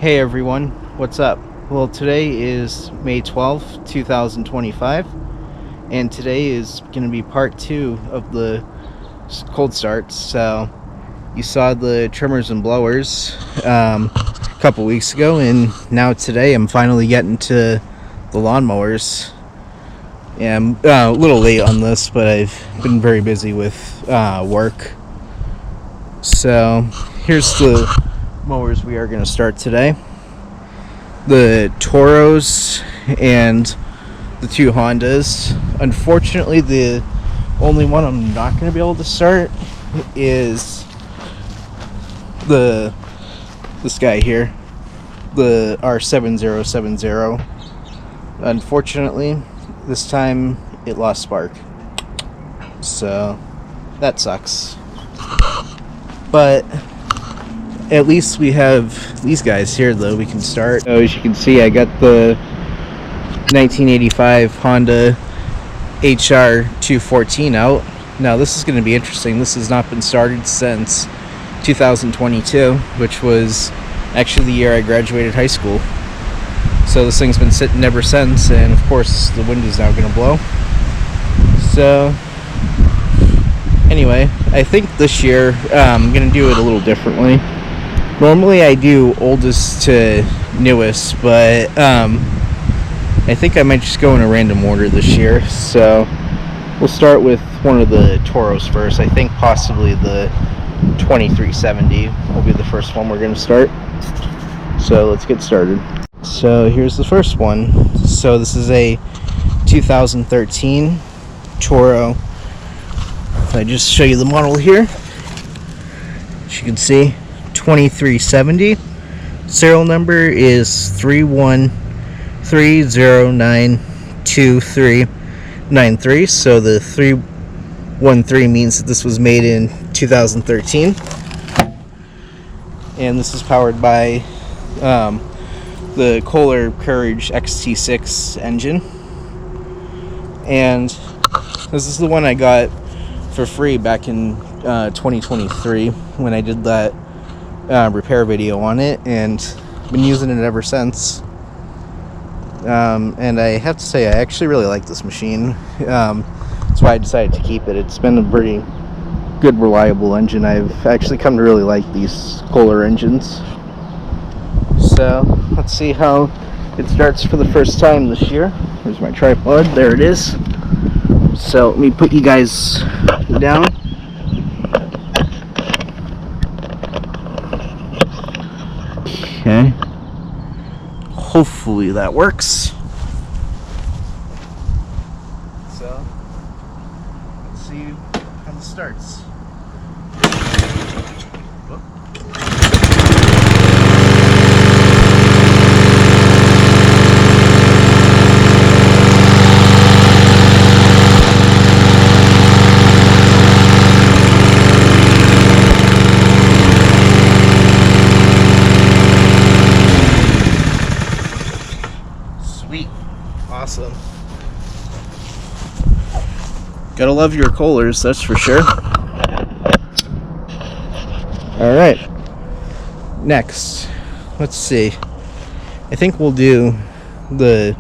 Hey everyone, what's up? Well, today is May 12th, 2025, and today is going to be part 2 of the cold starts. So, you saw the trimmers and blowers a couple weeks ago, and now today I'm finally getting to the lawnmowers. Yeah, I'm a little late on this, but I've been very busy with work. So, here's the mowers we are going to start today. The Toros and the two Hondas. Unfortunately, the only one I'm not going to be able to start is this guy here, the R7070. Unfortunately, this time it lost spark, so that sucks. But at least we have these guys here, though, we can start. So as you can see, I got the 1985 Honda HR214 out. Now this is going to be interesting. This has not been started since 2022, which was actually the year I graduated high school. So this thing's been sitting ever since, and of course the wind is now going to blow. So anyway, I think this year I'm going to do it a little differently. Normally I do oldest to newest, but I think I might just go in a random order this year. So we'll start with one of the Toros first. I think possibly the 2370 will be the first one we're going to start. So let's get started. So here's the first one. So this is a 2013 Toro. If I just show you the model here, as you can see, 2370. Serial number is 313092393. So the 313 means that this was made in 2013. And this is powered by the Kohler Courage XT6 engine. And this is the one I got for free back in 2023 when I did that repair video on it, and been using it ever since. And I have to say, I actually really like this machine. That's why I decided to keep it. It's been a pretty good, reliable engine. I've actually come to really like these Kohler engines. So let's see how it starts for the first time this year. Here's my tripod. There it is. So let me put you guys down. Okay. Hopefully that works. So let's see how this starts. Awesome. Gotta love your Kohlers, that's for sure. Alright. Next. Let's see. I think we'll do the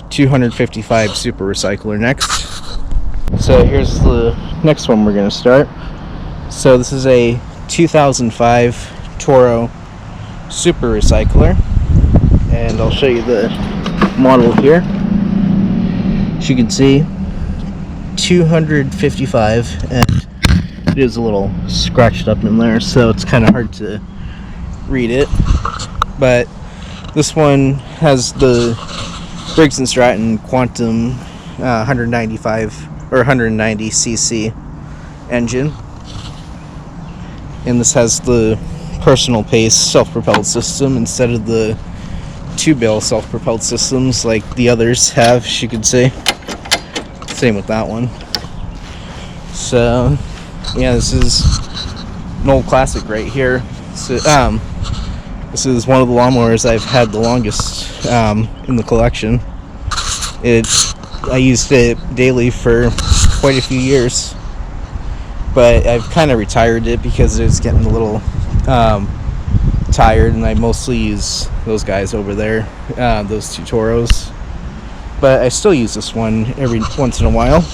255 Super Recycler next. So here's the next one we're gonna start. So this is a 2005 Toro Super Recycler. And I'll show you the model here. As you can see, 255, and it is a little scratched up in there, so it's kind of hard to read it. But this one has the Briggs & Stratton Quantum 195 or 190 cc engine, and this has the personal pace self-propelled system instead of the two-bale self-propelled systems like the others have, as you can see. Same with that one. So yeah, this is an old classic right here. So this is one of the lawnmowers I've had the longest in the collection. I used it daily for quite a few years, but I've kind of retired it because it was getting a little retired, and I mostly use those guys over there, those two Toros. But I still use this one every once in a while.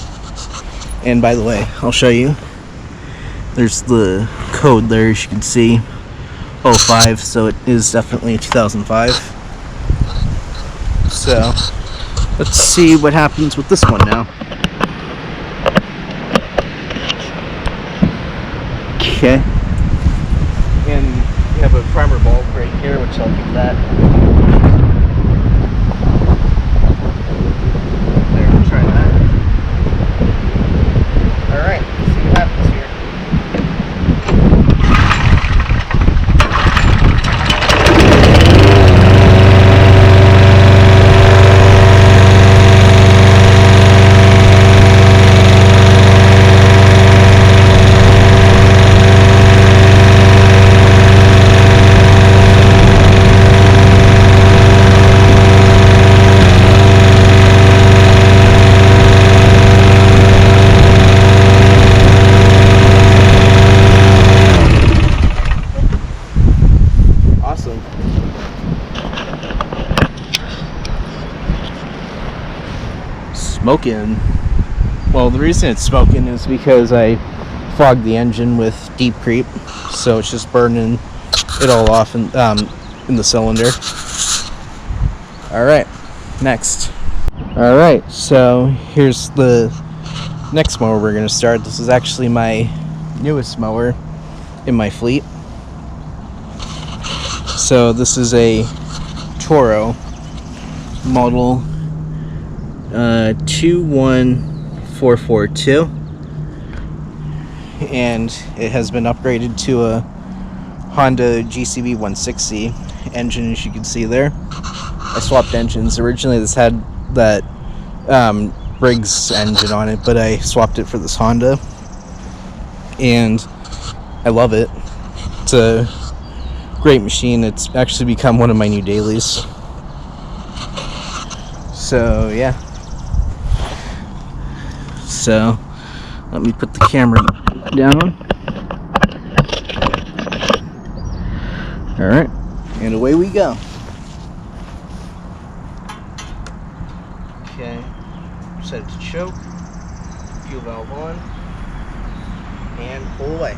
And by the way, I'll show you. There's the code there, as you can see, 05, so it is definitely a 2005. So let's see what happens with this one now. Okay. And we have a primer bulb right here, which I'll give that. There, we'll try that. Alright, let's see what happens here. Smoking. Well, the reason it's smoking is because I fogged the engine with deep creep, so it's just burning it all off in the cylinder. Alright, next. Alright, so here's the next mower we're going to start. This is actually my newest mower in my fleet. So this is a Toro model 21442, and it has been upgraded to a Honda HRX217TDA engine, as you can see there. I swapped engines. Originally this had that Briggs engine on it, but I swapped it for this Honda, and I love it. It's a great machine. It's actually become one of my new dailies. So yeah. So let me put the camera down. Alright, and away we go. Okay, set it to choke, fuel valve on, and pull away.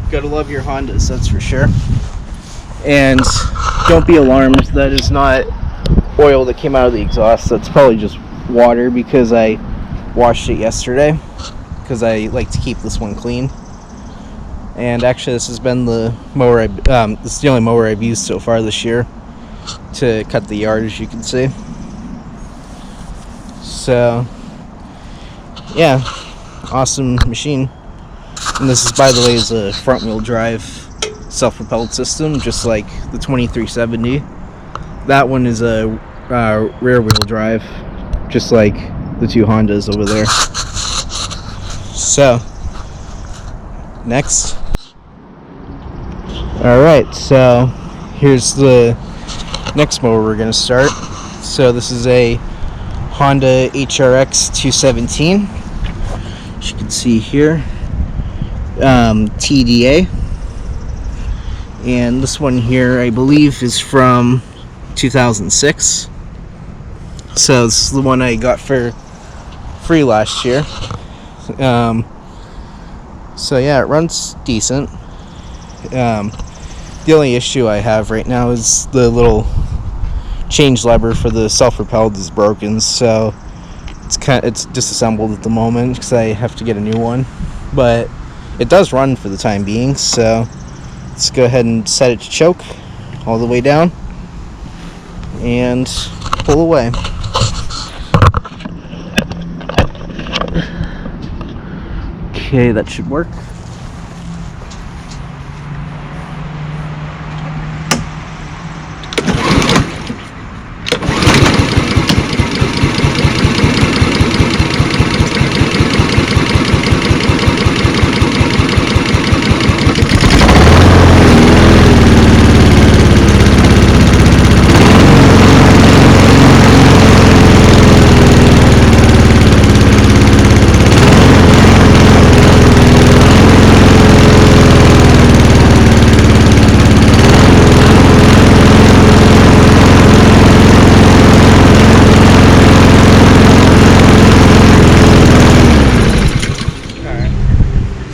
Gotta love your Hondas, that's for sure. And don't be alarmed, that is not oil that came out of the exhaust. That's probably just water, because I washed it yesterday, because I like to keep this one clean. And actually this has been the mower this is the only mower I've used so far this year to cut the yard, as you can see. So yeah, awesome machine. And this is, by the way, is a front wheel drive self-propelled system, just like the 2370. That one is a rear wheel drive, just like the two Hondas over there. So next. Alright, so here's the next mower we're going to start. So this is a Honda HRX217, as you can see here. TDA, and this one here I believe is from 2006, so this is the one I got for free last year. So yeah, it runs decent. The only issue I have right now is the little change lever for the self-propelled is broken, so it's disassembled at the moment because I have to get a new one, but it does run for the time being. So let's go ahead and set it to choke all the way down and pull away. Okay, that should work.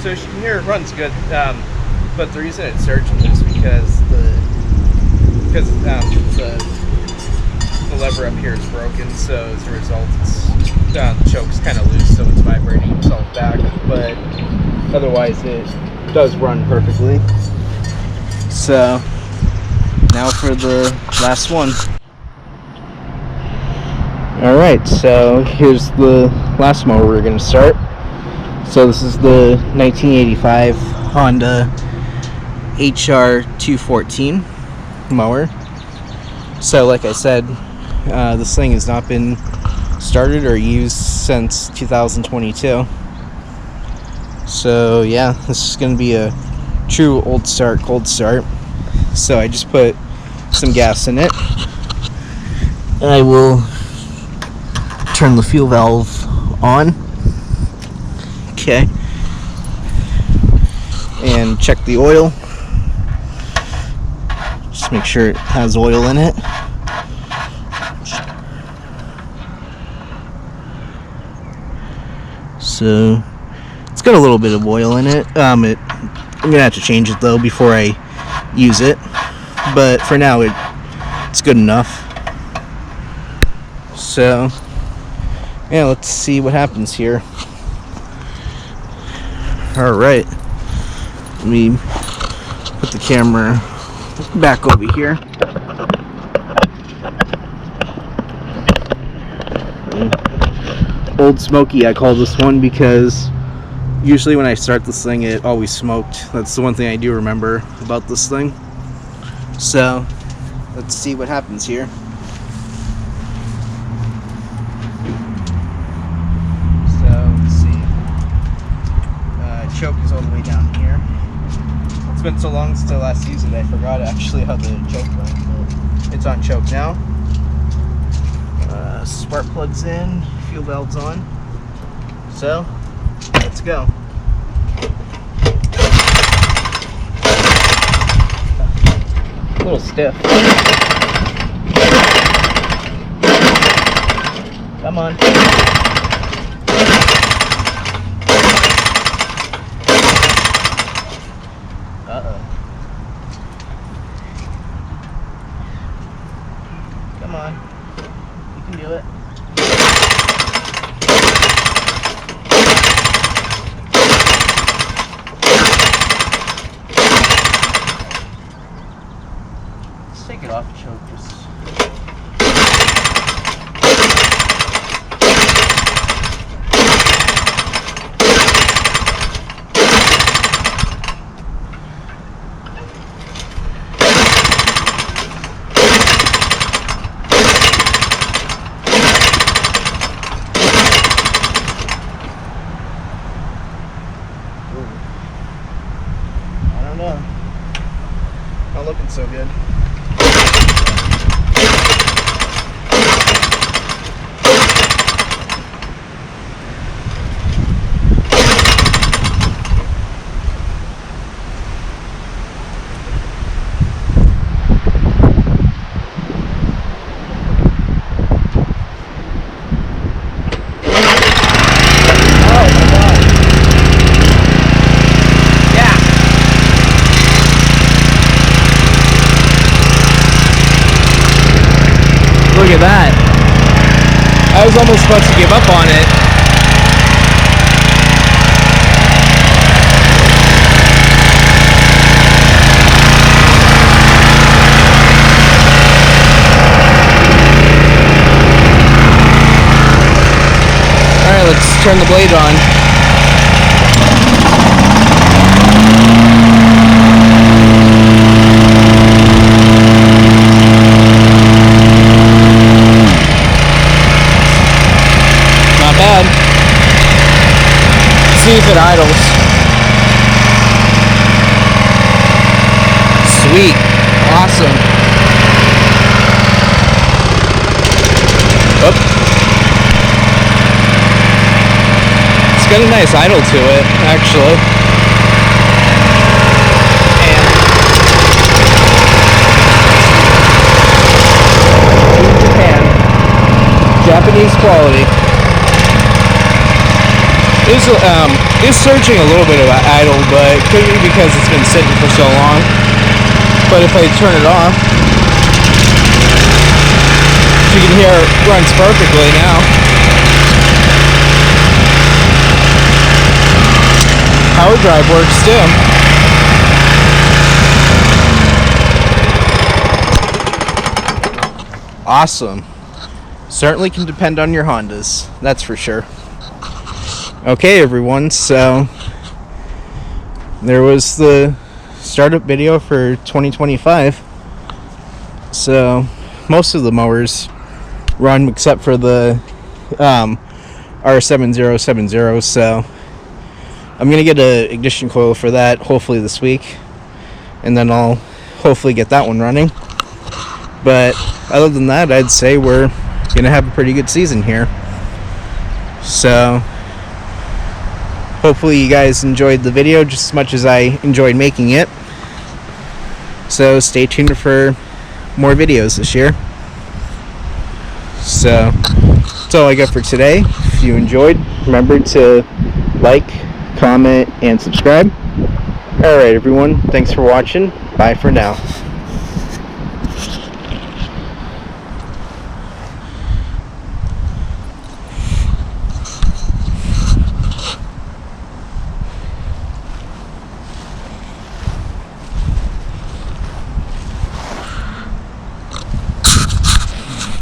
So you can hear it runs good, but the reason it's surging is because the lever up here is broken. So as a result, the choke's kind of loose, so it's vibrating itself back. But otherwise, it does run perfectly. So now for the last one. All right, so here's the last mower we're going to start. So this is the 1985 Honda HR214 mower. So like I said, this thing has not been started or used since 2022. So yeah, this is going to be a true old start, cold start. So I just put some gas in it. And I will turn the fuel valve on. Okay, and check the oil. Just make sure it has oil in it. So it's got a little bit of oil in it. I'm gonna have to change it though before I use it, but for now it's good enough. So yeah, let's see what happens here. Alright, let me put the camera back over here. Old Smoky, I call this one, because usually when I start this thing it always smoked. That's the one thing I do remember about this thing. So let's see what happens here. Choke is all the way down here. It's been so long since I last used it, I forgot actually how the choke went, but it's on choke now. Spark plugs in, fuel valve's on. So, let's go. A little stiff. Come on. Come on, you can do it. Let's take it off the choke just. Not looking so good. was about to give up on it. Alright, let's turn the blade on. Not bad. See if it idles. Sweet. Awesome. Oop. It's got a nice idle to it, actually. And in Japan, Japanese quality. Is searching a little bit of idle, but it could be because it's been sitting for so long. But if I turn it off, you can hear it runs perfectly now. Power drive works too. Awesome. Certainly can depend on your Hondas, that's for sure. Okay, everyone, so there was the startup video for 2025. So most of the mowers run except for the R7070, so I'm gonna get an ignition coil for that hopefully this week, and then I'll hopefully get that one running. But other than that, I'd say we're gonna have a pretty good season here. So hopefully you guys enjoyed the video just as much as I enjoyed making it. So stay tuned for more videos this year. So that's all I got for today. If you enjoyed, remember to like, comment, and subscribe. Alright everyone, thanks for watching. Bye for now.